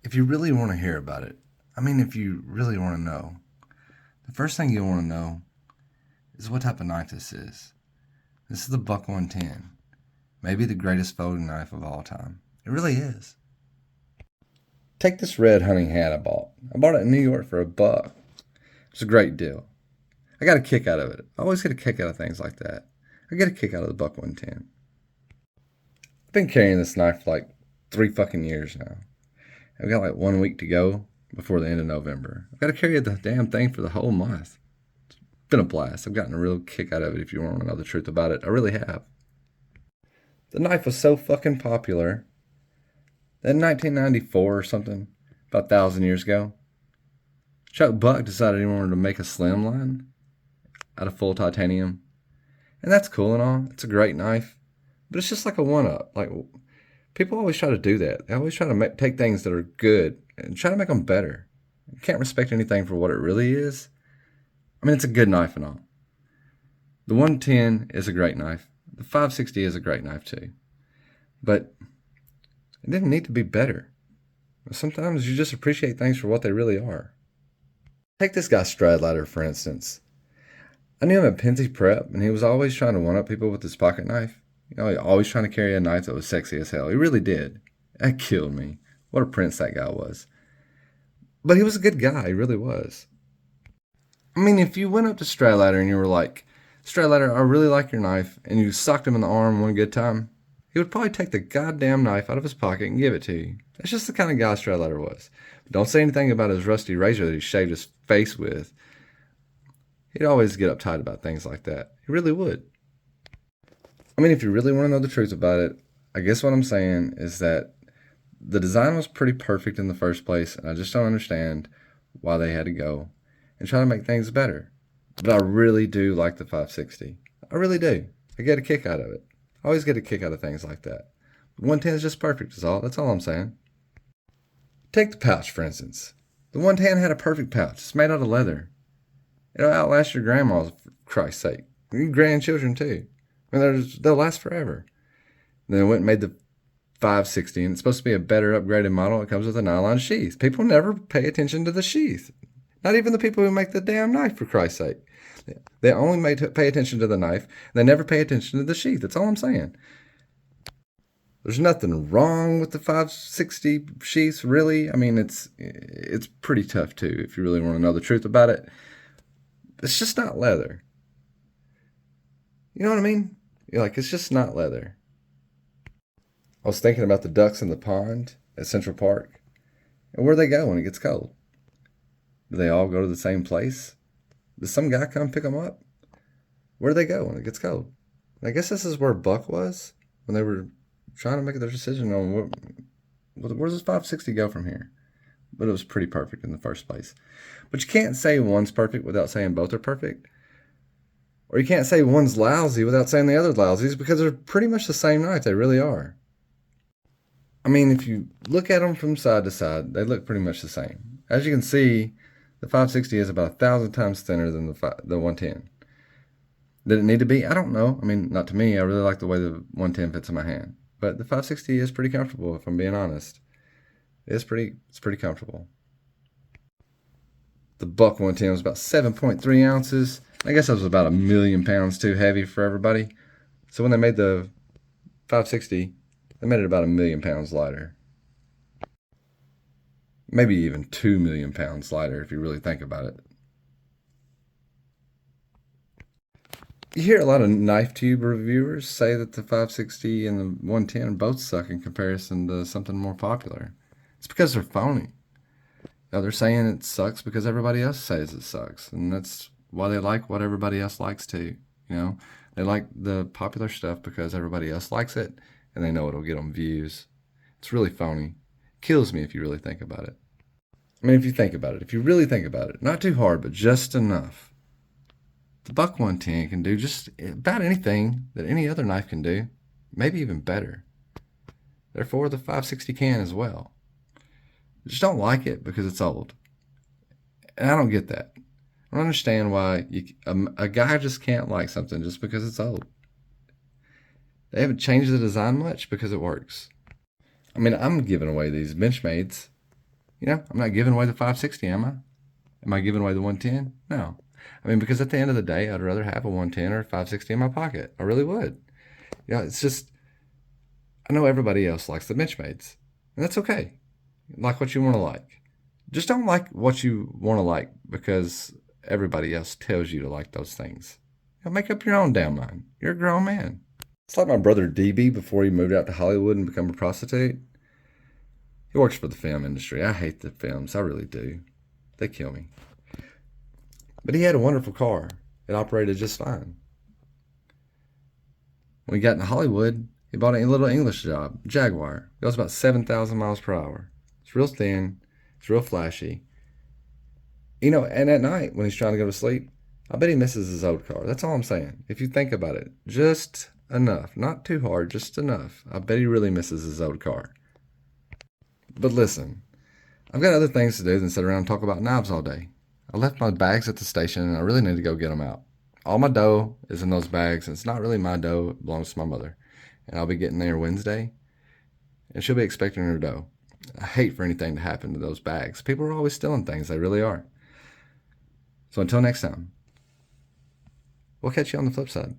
If you really want to hear about it, if you really want to know, the first thing you'll want to know is what type of knife this is. This is the Buck 110, maybe the greatest folding knife of all time. It really is. Take this red hunting hat I bought. I bought it in New York for $1. It's a great deal. I got a kick out of it. I always get a kick out of things like that. I get a kick out of the Buck 110. I've been carrying this knife for like 3 fucking years now. I've got like 1 week to go before the end of November. I've got to carry the damn thing for the whole month. It's been a blast. I've gotten a real kick out of it if you want to know the truth about it. I really have. The knife was so fucking popular that in 1994 or something, about 1,000 years ago, Chuck Buck decided he wanted to make a slim line out of full titanium. And that's cool and all. It's a great knife. But it's just like a one-up. Like, people always try to do that. They always try to take things that are good and try to make them better. You can't respect anything for what it really is. It's a good knife and all. The 110 is a great knife. The 560 is a great knife too. But it didn't need to be better. Sometimes you just appreciate things for what they really are. Take this guy Stradlater, for instance. I knew him at Pennsy Prep, and he was always trying to one-up people with his pocket knife. Always trying to carry a knife that was sexy as hell. He really did. That killed me. What a prince that guy was. But he was a good guy. He really was. If you went up to Stradlater and you were like, Stradlater, I really like your knife, and you socked him in the arm one good time, he would probably take the goddamn knife out of his pocket and give it to you. That's just the kind of guy Stradlater was. But don't say anything about his rusty razor that he shaved his face with. He'd always get uptight about things like that. He really would. If you really want to know the truth about it, I guess what I'm saying is that the design was pretty perfect in the first place, and I just don't understand why they had to go and try to make things better. But I really do like the 560. I really do. I get a kick out of it. I always get a kick out of things like that. The 110 is just perfect, that's all I'm saying. Take the pouch, for instance. The 110 had a perfect pouch. It's made out of leather. It'll outlast your grandmas, for Christ's sake. Your grandchildren, too. They'll last forever. Then they went and made the 560, and it's supposed to be a better upgraded model. It comes with a nylon sheath. People never pay attention to the sheath. Not even the people who make the damn knife, for Christ's sake. They only pay attention to the knife. They never pay attention to the sheath. That's all I'm saying. There's nothing wrong with the 560 sheaths, really. It's pretty tough, too, if you really want to know the truth about it. It's just not leather. You know what I mean? It's just not leather. I was thinking about the ducks in the pond at Central Park. And where they go when it gets cold? Do they all go to the same place? Does some guy come pick them up? Where do they go when it gets cold? I guess this is where Buck was when they were trying to make their decision on where does 560 go from here? But it was pretty perfect in the first place. But you can't say one's perfect without saying both are perfect. Or you can't say one's lousy without saying the other's lousy, because they're pretty much the same knife. They really are. If you look at them from side to side, they look pretty much the same. As you can see, the 560 is about 1,000 times thinner than the 110. Did it need to be? I don't know. Not to me. I really like the way the 110 fits in my hand. But the 560 is pretty comfortable, if I'm being honest. It's pretty comfortable. The Buck 110 was about 7.3 ounces. I guess that was about 1,000,000 pounds too heavy for everybody. So when they made the 560, they made it about 1,000,000 pounds lighter. Maybe even 2,000,000 pounds lighter if you really think about it. You hear a lot of knife tube reviewers say that the 560 and the 110 both suck in comparison to something more popular. It's because they're phony. They're saying it sucks because everybody else says it sucks. And that's why they like what everybody else likes too. They like the popular stuff because everybody else likes it, and they know it'll get them views. It's really phony. Kills me if you really think about it. If you think about it, if you really think about it, not too hard, but just enough. The Buck 110 can do just about anything that any other knife can do, maybe even better. Therefore, the 560 can as well. I just don't like it because it's old. And I don't get that. I don't understand why a guy just can't like something just because it's old. They haven't changed the design much because it works. I'm giving away these Benchmades. I'm not giving away the 560, am I? Am I giving away the 110? No. I mean, because at the end of the day, I'd rather have a 110 or a 560 in my pocket. I really would. It's just, I know everybody else likes the Benchmades, and that's okay. Like what you want to like. Just don't like what you want to like because everybody else tells you to like those things. Make up your own damn mind. You're a grown man. It's like my brother DB before he moved out to Hollywood and become a prostitute. He works for the film industry. I hate the films. I really do. They kill me. But he had a wonderful car. It operated just fine. When he got into Hollywood, he bought a little English job, Jaguar. It goes about 7,000 miles per hour. It's real thin. It's real flashy. And at night when he's trying to go to sleep, I bet he misses his old car. That's all I'm saying. If you think about it, just enough. Not too hard, just enough. I bet he really misses his old car. But listen, I've got other things to do than sit around and talk about knives all day. I left my bags at the station and I really need to go get them out. All my dough is in those bags, and it's not really my dough. It belongs to my mother. And I'll be getting there Wednesday, and she'll be expecting her dough. I hate for anything to happen to those bags. People are always stealing things. They really are. So until next time, we'll catch you on the flip side.